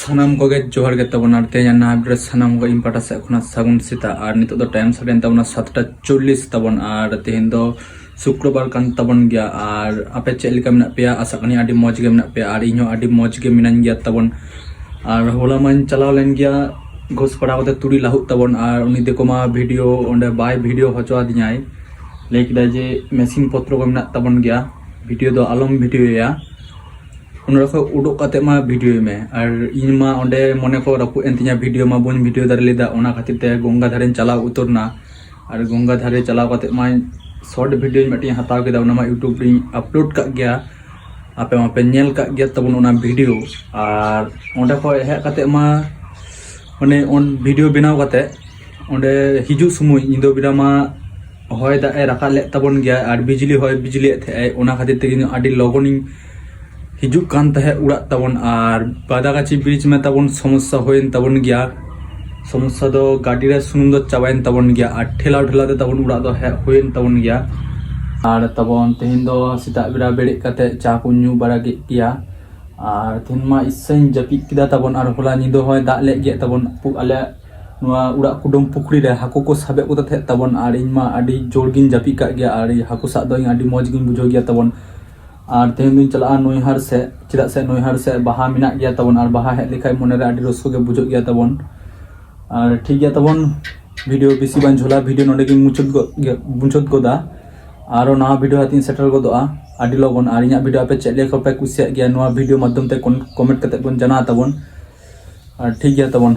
सानाम कोगे जोहार गे तबन आर तेज ना अपडेट सानाम को इम्पाटा से खुना सागुन सीता आर नितो दो टाइम सरेन तबन 7:40 तबन आर तेहेन दो शुक्रवार कान तबन गया आर आपे चेक लिका मेना पेया आशा कनी आडी मौज गे मेना पेया आर इño आडी मौज गे मिनान गया तबन आर होला मान चलाव लेन गया घोष पड़ा कते तुड़ी लाहुत तबन आर उनी देखो मा वीडियो ओंडे बाय वीडियो हचो आदियाय लेक दा जे मेसिन पत्र को मेना तबन गया वीडियो दो आलम वीडियो या उनरखो उडुक कते मा वीडियो में और इनमा ओंडे मने को रपु एंतिया वीडियो मा बोन वीडियो दार लेदा ओना खातिर ते गंगा धारे चलाव उतरना और गंगा धारे चलाव कते मा शॉर्ट वीडियो मेटी हताव केदा ओना मा यूट्यूब री अपलोड का गया आपे मा पे नेल का गया तबन ओना वीडियो और ओंडे को हे कते मा माने ओन वीडियो बनाव कते ओंडे हिजु समय इंदो बिरा मा होय दा ए राखा ले तबन गया और बिजली होय बिजली थे ओना खातिर ते आडी लगोनी हिजुक कान तहे उड़ा तबन और बादागाची ब्रिज में तबन समस्या होयन तबन गया समस्या दो गाड़ी रे सुनुम दो चाबायन तबन गया और ठेला ठेला ते तबन उड़ा दो होयन तबन गया और तबन तेहिन दो सीता बिरा बेड़े कते चा को न्यू बारा गया और तेहिन मा इसेन जपि किदा तबन और होला निदो होय दा ले गया तबन आले नुआ उड़ा कुडम पुखरी रे हाको को साबे को थे तबन और इन मा आडी जोरगिन जपि का गया और हाको सा दो आडी मौज गिन बुझो गया तबन और तेहन दिन चला नईहार से चेदा से नईहार से बाहा मिना गया तबन और बाहा हेज लेखाय मने रे आडी रसको गे बुझो गया तबन और ठीक गया तबन वीडियो बेसी बान झोला वीडियो नोडे गे मुचत गोदा आरो नवा वीडियो हातिन सेटल गोदोआ आडी लगन और इना वीडियो आपे चेक लेखा पे कुसिया गया नवा वीडियो माध्यम ते कमेंट कते बन जाना तबन और ठीक गया तबन।